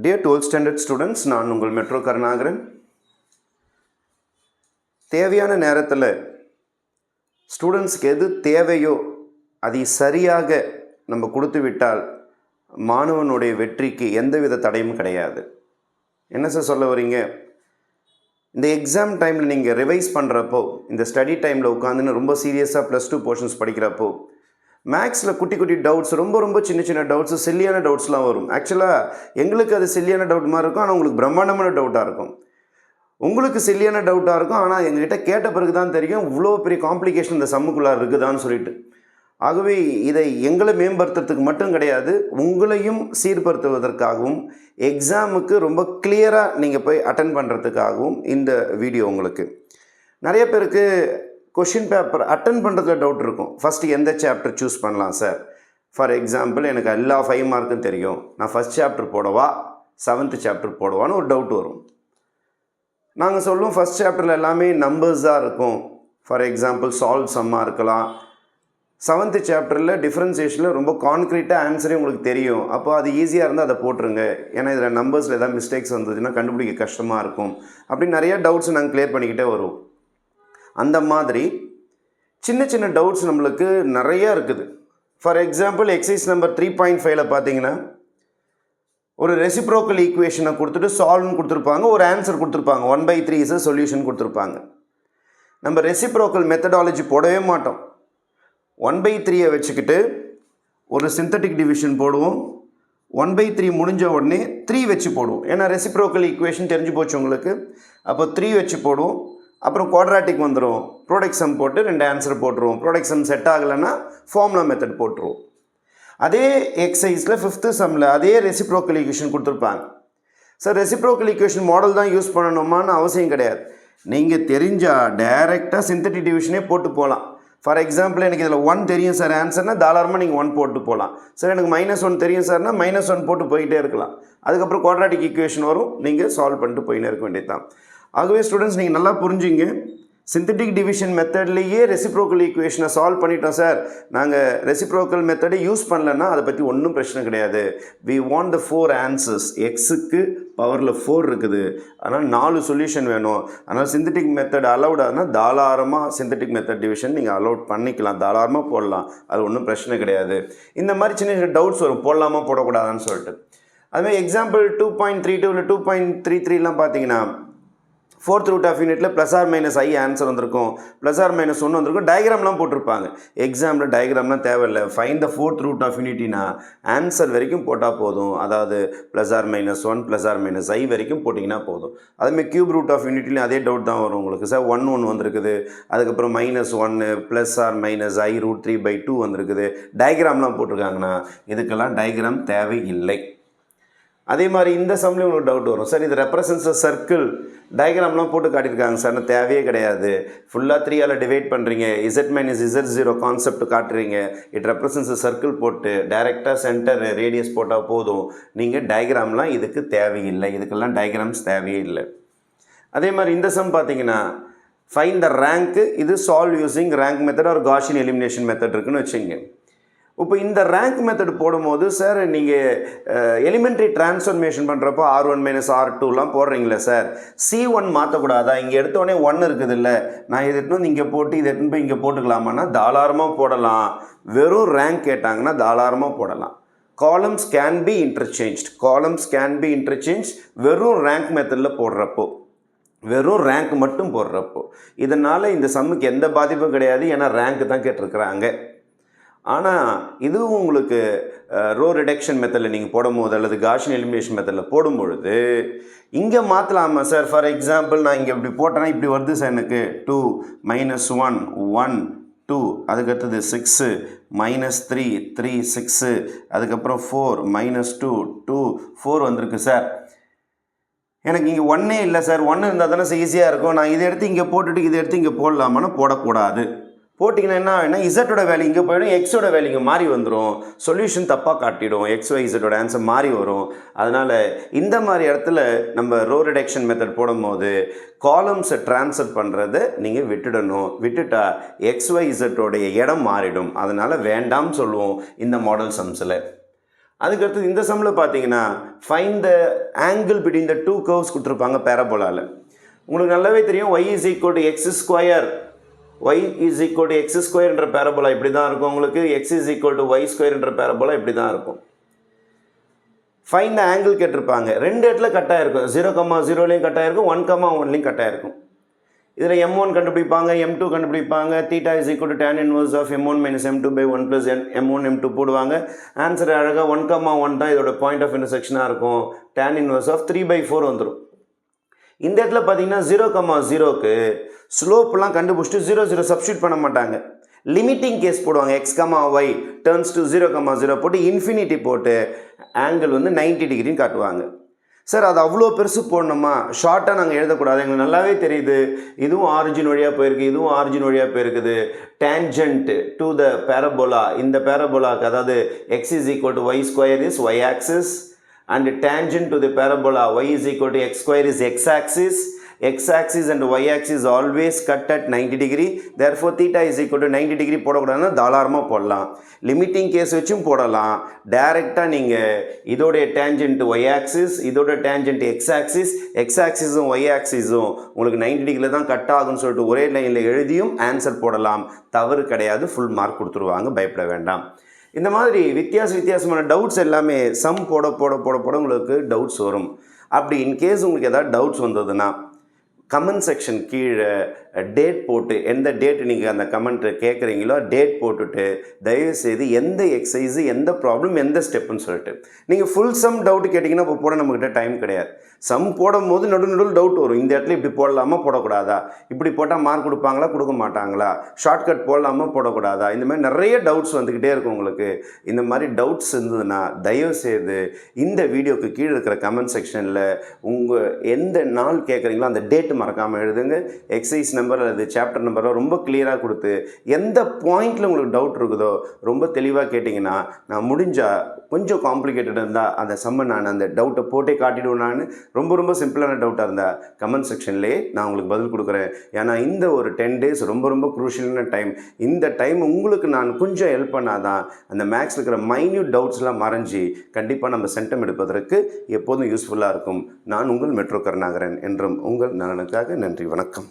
Dear 12th standard students, நான் உங்கள் metro Karunakaran. தேவையான நேரத்தில் ஸ்டூடெண்ட்ஸ்க்கு எது தேவையோ அதை சரியாக நம்ம கொடுத்து விட்டால் மாணவனுடைய வெற்றிக்கு எந்தவித தடையும் கிடையாது. என்ன சார் சொல்ல வரீங்க? இந்த எக்ஸாம் டைமில் நீங்கள் ரிவைஸ் பண்ணுறப்போ, இந்த ஸ்டடி டைமில் உட்காந்துன்னு ரொம்ப சீரியஸாக +2 போர்ஷன்ஸ் படிக்கிறப்போ, மேக்ஸில் குட்டி குட்டி டவுட்ஸ், ரொம்ப சின்ன டவுட்ஸு, சில்லியான டவுட்ஸ்லாம் வரும். ஆக்சுவலாக எங்களுக்கு அது சில்லியான டவுட் மாதிரி இருக்கும், ஆனால் உங்களுக்கு பிரம்மாண்டமான டவுட்டாக இருக்கும். உங்களுக்கு சில்லியான டவுட்டாக இருக்கும், ஆனால் எங்ககிட்ட கேட்ட பிறகு தான் தெரியும் இவ்வளோ பெரிய காம்ப்ளிகேஷன் இந்த சம்முக்குள்ளார இருக்குதான்னு சொல்லிட்டு. ஆகவே இதை எங்களை மேம்படுத்துறதுக்கு மட்டும் கிடையாது, உங்களையும் சீர்படுத்துவதற்காகவும் எக்ஸாமுக்கு ரொம்ப கிளியராக நீங்கள் போய் அட்டன் பண்ணுறதுக்காகவும் இந்த வீடியோ உங்களுக்கு. நிறைய பேருக்கு கொஷின் பேப்பர் அட்டன் பண்ணுறதுல டவுட் இருக்கும். ஃபஸ்ட்டு எந்த சாப்டர் சூஸ் பண்ணலாம் சார்? ஃபார் எக்ஸாம்பிள், எனக்கு எல்லா 5 மார்க்கும் தெரியும், நான் ஃபஸ்ட் சாப்டர் போடவா 7th சாப்டர் போடவான்னு ஒரு டவுட் வரும். நாங்கள் சொல்லுவோம் ஃபஸ்ட் சாப்டரில் எல்லாமே நம்பர்ஸாக இருக்கும். ஃபார் எக்ஸாம்பிள் சால்வ் சம்மாக இருக்கலாம். 7th சாப்டரில் டிஃப்ரென்சியேஷனில் ரொம்ப கான்க்ரீட்டாக ஆன்சரே உங்களுக்கு தெரியும். அப்போ அது ஈஸியாக இருந்தால் அதை போட்டுருங்க, ஏன்னா இதில் நம்பர்ஸில் ஏதாவது மிஸ்டேக்ஸ் வந்ததுன்னா கண்டுபிடிக்க கஷ்டமாக இருக்கும் அப்படின்னு நிறைய டவுட்ஸ் நாங்கள் கிளியர் பண்ணிக்கிட்டே வருவோம். அந்த மாதிரி சின்ன டவுட்ஸ் நம்மளுக்கு நிறையா இருக்குது. ஃபார் எக்ஸாம்பிள், எக்ஸசைஸ் நம்பர் 3.5ல் பார்த்தீங்கன்னா ஒரு ரெசிப்ரோக்கல் ஈக்குவேஷனை கொடுத்துட்டு சால்வ்னு கொடுத்துருப்பாங்க, ஒரு ஆன்சர் கொடுத்துருப்பாங்க, 1/3 இஸ் சொல்யூஷன் கொடுத்துருப்பாங்க. நம்ம ரெசிப்ரோக்கல் மெத்தடாலஜி போடவே மாட்டோம். 1/3 வச்சுக்கிட்டு ஒரு சிந்தட்டிக் டிவிஷன் போடுவோம். 1/3 முடிஞ்ச உடனே 3 வச்சு போடுவோம், ஏன்னா ரெசிப்ரோக்கல் ஈக்குவேஷன் தெரிஞ்சு போச்சு உங்களுக்கு. அப்போ 3 வச்சு போடுவோம். அப்புறம் குவாட்ராட்டிக் வந்துடும், ப்ராடக்ட் சம் போட்டு 2 ஆன்சர் போட்டுருவோம். ப்ராடக்ட் சம் செட் ஆகலைன்னா ஃபார்முலா மெத்தட் போட்டுருவோம். அதே எக்ஸசைஸில் 5th சம்மில் அதே ரெசிப்ரோக்கல் ஈக்குவேஷன் கொடுத்துருப்பாங்க. சார், ரெசிப்ரோக்கல் ஈக்குவேஷன் மாடல் தான் யூஸ் பண்ணணுமான்னு அவசியம் கிடையாது. நீங்கள் தெரிஞ்சால் டைரெக்டாக சிந்தட்டிக் டிவிஷனே போட்டு போகலாம். ஃபார் எக்ஸாம்பிள், எனக்கு இதில் 1 தெரியும் சார் ஆன்சர்னால் தாராளமாக நீங்கள் 1 போட்டு போகலாம். சார், எனக்கு -1 தெரியும் சார்னா -1 போட்டு போயிட்டே இருக்கலாம். அதுக்கப்புறம் குவாட்ராட்டிக் ஈக்குவேஷன் வரும், நீங்கள் சால்வ் பண்ணிட்டு போயின்னு இருக்க வேண்டியது தான். ஆகவே ஸ்டூடெண்ட்ஸ், நீங்கள் நல்லா புரிஞ்சுங்க. சிந்தட்டிக் டிவிஷன் மெத்தட்லேயே ரெசிப்ரோக்கல் ஈக்குவேஷனை சால்வ் பண்ணிட்டோம் சார், நாங்கள் ரெசிப்ரோக்கல் மெத்தடை யூஸ் பண்ணலன்னா அதை பற்றி ஒன்றும் பிரச்சனை கிடையாது. We want the 4 answers. எக்ஸுக்கு பவரில் 4 இருக்குது, ஆனால் 4 சொல்யூஷன் வேணும். அதனால் சிந்தட்டிக் மெத்தட் அலௌடானா தாராளமாக சிந்தட்டிக் மெத்தட் டிவிஷன் நீங்கள் அலௌட் பண்ணிக்கலாம், தாராளமாக போடலாம், அது ஒன்றும் பிரச்சனை கிடையாது. இந்த மாதிரி சின்ன டவுட்ஸ் வரும், போடலாமா போடக்கூடாதான்னு சொல்லிட்டு. அதுமாதிரி எக்ஸாம்பிள் 2.32 இல்லை 2.33லாம் பார்த்தீங்கன்னா 4th ரூட் ஆஃப் யூனிட்டில் +or- ஆன்சர் வந்திருக்கும், +or-1 வந்திருக்கும். டயக்ராம்லாம் போட்டிருப்பாங்க. எக்ஸாமில் டயக்ராம்லாம் தேவையில்லை. Find the 4th root of யூனிட்டினா ஆன்சர் வரைக்கும் போட்டால் போதும். அதாவது +or-1 +or-i வரைக்கும் போட்டிங்கன்னா போதும். அதுமாதிரி கியூப் ரூட் ஆஃப் யூனிட்டிலையும் அதே டவுட் தான் வரும் உங்களுக்கு. சார் 1 வந்திருக்குது, அதுக்கப்புறம் -1 +or-i √3/2 வந்திருக்குது. டயக்ராம்லாம் போட்டிருக்காங்கன்னா இதுக்கெல்லாம் டயக்ராம் தேவையில்லை. அதே மாதிரி இந்த சம்லேயும் உங்களுக்கு டவுட் வரும். சார், இது ரெப்ரசன்ஸ் சர்க்கிள், டயக்ராம்லாம் போட்டு காட்டியிருக்காங்க சார், தேவையே கிடையாது. ஃபுல்லாக 3ஆல் டிவைட் பண்ணுறீங்க, Z - Z0 கான்செப்ட் காட்டுறீங்க, இட் ரெப்ரசன்ஸ் சர்க்கிள் போட்டு டைரெக்டாக சென்டர் ரேடியஸ் போட்டால் போதும். நீங்கள் டயக்ராம்லாம் இதுக்கு தேவையில்லை, இதுக்கெல்லாம் டயக்ராம்ஸ் தேவையே இல்லை. அதே மாதிரி இந்த சம் பார்த்தீங்கன்னா ஃபைண்ட் த ரேங்க்கு, இது சால்வ் யூஸிங் ரேங்க் மெத்தட் ஒரு காஷியன் எலிமினேஷன் மெத்தட் இருக்குன்னு வச்சுங்க. இப்போ இந்த ரேங்க் மெத்தட் போடும்போது சார், நீங்கள் எலிமெண்ட்ரி டிரான்ஸ்ஃபர்மேஷன் பண்ணுறப்போ R1 - R2லாம் போடுறீங்களே சார், C1 மாற்றக்கூடாதா? இங்கே எடுத்தோடனே 1 இருக்குது இல்லை, நான் இதை எடுத்து வந்து இங்கே போட்டு இதை எடுத்து போய் இங்கே போட்டுக்கலாமான்னா தாராளமாக போடலாம். வெறும் ரேங்க் கேட்டாங்கன்னா தாராளமாக போடலாம். காலம்ஸ் கேன் பி இன்டர்சேஞ்ச் வெறும் ரேங்க் மெத்தடில் போடுறப்போ, வெறும் ரேங்க் மட்டும் போடுறப்போ. இதனால் இந்த சம்முக்கு எந்த பாதிப்பும் கிடையாது, ஏன்னா ரேங்க் தான் கேட்டிருக்கிறாங்க. ஆனால் இதுவும் உங்களுக்கு ரோ ரிடக்ஷன் மெத்தடில் நீங்கள் போடும்போது அல்லது காஷியன் எலிமினேஷன் மெத்தடில் போடும்பொழுது இங்கே மாற்றலாமா சார்? ஃபார் எக்ஸாம்பிள், நான் இங்கே இப்படி போட்டேன்னா இப்படி வருது சார், எனக்கு 2 -1 1 2, அதுக்கடுத்தது 6 -3 3 6, அதுக்கப்புறம் 4 -2 2 4 வந்திருக்கு சார். எனக்கு இங்கே 1 இல்லை சார், 1 இருந்தால் தானே ஈஸியாக இருக்கும், நான் இதை எடுத்து இங்கே போட்டுட்டு இதை எடுத்து இங்கே போடலாமான்னு போடக்கூடாது. போட்டிங்கன்னா என்ன ஆகுனா, இசட்டோட வேல்யூ இங்கே போயிடும், எக்ஸோட வேல்யூ இங்கே மாறி வந்துடும், சொல்யூஷன் தப்பாக காட்டிடும், XY Z ஆன்சர் மாறி வரும். அதனால் இந்த மாதிரி இடத்துல நம்ம ரோ ரிடக்ஷன் மெத்தட் போடும்போது காலம்ஸை ட்ரான்ஸ்ஃபர் பண்ணுறதை நீங்கள் விட்டுடணும். விட்டுட்டா XY Z இடம் மாறிடும். அதனால் வேண்டாம்னு சொல்லுவோம் இந்த மாடல் சம்ஸில். அதுக்கடுத்து இந்த சம்மில் பார்த்தீங்கன்னா find the angle between the two curves கொடுத்துருப்பாங்க பேரபோலாவில். உங்களுக்கு நல்லாவே தெரியும் y is equal to x square, y is equal to x ஸ்கொயர்ன்ற பேரபோலா இப்படி தான் இருக்கும். உங்களுக்கு x is equal to y ஸ்கொயர்ன்ற பேரபோலா இப்படி தான் இருக்கும். ஃபைண்ட் த ஆங்கிள் கேட்டிருப்பாங்க. ரெண்டு இடத்துல கட்டாக இருக்கும், 0,0லையும் கட்டாக இருக்கும், 1,1லையும் கட்டாக இருக்கும். இதில் m1 கண்டுபிடிப்பாங்க, m2 கண்டுபிடிப்பாங்க. Theta is equal to tan inverse of m1 minus m2 by 1 plus m1 m2 போடுவாங்க. ஆன்சர் அழகாக 1,1 தான் இதோட பாயிண்ட் ஆஃப் இன்டர்செக்ஷனாக இருக்கும். tan இன்வர்ஸ் ஆஃப் 3/4 வந்துடும். இந்த இடத்துல பார்த்தீங்கன்னா 0,0க்கு ஸ்லோப்லாம் கண்டுபிடிச்சிட்டு 0,0 சப்ஸ்டியூட் பண்ண மாட்டாங்க. லிமிட்டிங் கேஸ் போடுவாங்க. x, y டர்ன்ஸ் டு 0,0 போட்டு இன்ஃபினிட்டி போட்டு ஆங்கிள் வந்து 90 டிகிரின்னு காட்டுவாங்க. சார் அது அவ்வளோ பெருசு போடணுமா? ஷார்ட்டாக நாங்கள் எழுதக்கூடாது, எங்களுக்கு நல்லாவே தெரியுது. இதுவும் ஆரிஜின் வழியாக போயிருக்கு, இதுவும் ஆரிஜின் வழியாக போயிருக்குது. டேன்ஜென்ட் டு த பேரபோலா, இந்த பேரபோலாக்கு அதாவது x is equal to y square is y axis and tangent to the parabola y is equal to x square is x axis. X axis and y axis always cut at 90 degree. Therefore theta is equal to 90 degree போடக்கூடாதுன்னா தாராளமாக போடலாம். Limiting case வச்சும் போடலாம். டைரெக்டாக நீங்கள் இதோடைய tangent y axis, இதோட tangent x axis, x axisம் y axisம் உங்களுக்கு 90 டிகிரியில் தான் கட் ஆகும்னு சொல்லிட்டு ஒரே லைனில் எழுதியும் ஆன்சர் போடலாம். தவறு கிடையாது, ஃபுல் மார்க் கொடுத்துருவாங்க, பயப்பட வேண்டாம். இந்த மாதிரி வித்தியாசமான டவுட்ஸ் எல்லாமே சம் போட உங்களுக்கு டவுட்ஸ் வரும். அப்படி இன்கேஸ் உங்களுக்கு ஏதாவது டவுட்ஸ் வந்ததுன்னா கமெண்ட் செக்ஷன் கீழே டேட் போட்டு, எந்த டேட் நீங்கள் அந்த கமெண்ட்டை கேட்குறீங்களோ டேட் போட்டுட்டு தயவுசெய்து எந்த எக்ஸசைஸு, எந்த ப்ராப்ளம், எந்த ஸ்டெப்புன்னு சொல்லிட்டு நீங்கள் ஃபுல் சம் டவுட் கேட்டிங்கன்னா இப்போ போட நம்மக்கிட்ட டைம் கிடையாது. சம் போடும் போது நடுவில் டவுட் வரும். இந்த இடத்துல இப்படி போடலாமா போடக்கூடாதா, இப்படி போட்டால் மார்க் கொடுப்பாங்களா கொடுக்க மாட்டாங்களா, ஷார்ட்கட் போடலாமா போடக்கூடாதா, இந்த மாதிரி நிறைய டவுட்ஸ் வந்துக்கிட்டே இருக்கும் உங்களுக்கு. இந்த மாதிரி டவுட்ஸ் இருந்ததுன்னா தயவுசெய்து இந்த வீடியோக்கு கீழே இருக்கிற கமெண்ட் செக்ஷனில் உங்கள் எந்த நாள் கேட்குறீங்களோ அந்த டேட்டு மறக்காமல் எழுதுங்க. எக்ஸசைஸ் நம்பர் அல்லது சாப்டர் நம்பரோ ரொம்ப கிளியராக கொடுத்து எந்த பாயிண்டில் உங்களுக்கு டவுட் இருக்குதோ ரொம்ப தெளிவாக கேட்டிங்கன்னா நான் முடிஞ்சால் கொஞ்சம் காம்ப்ளிகேட்டட் இருந்தால் அந்த சம்மை நான் அந்த டவுட்டை போட்டே காட்டிடுவேன். நான் ரொம்ப சிம்பிளான டவுட்டாக இருந்தால் கமெண்ட் செக்ஷன்லேயே நான் உங்களுக்கு பதில் கொடுக்குறேன். ஏன்னா இந்த ஒரு 10 days ரொம்ப குரூஷியலான டைம். இந்த டைம் உங்களுக்கு நான் கொஞ்சம் ஹெல்ப் பண்ணாதான் அந்த மேக்ஸில் இருக்கிற மைன்யூட் டவுட்ஸ்லாம் மறைஞ்சி கண்டிப்பாக நம்ம சென்டம் எடுப்பதற்கு எப்போதும் யூஸ்ஃபுல்லாக இருக்கும். நான் உங்கள் மெட்ரோ கருணாகரன் என்றும் உங்கள் நலனுக்காக. நன்றி, வணக்கம்.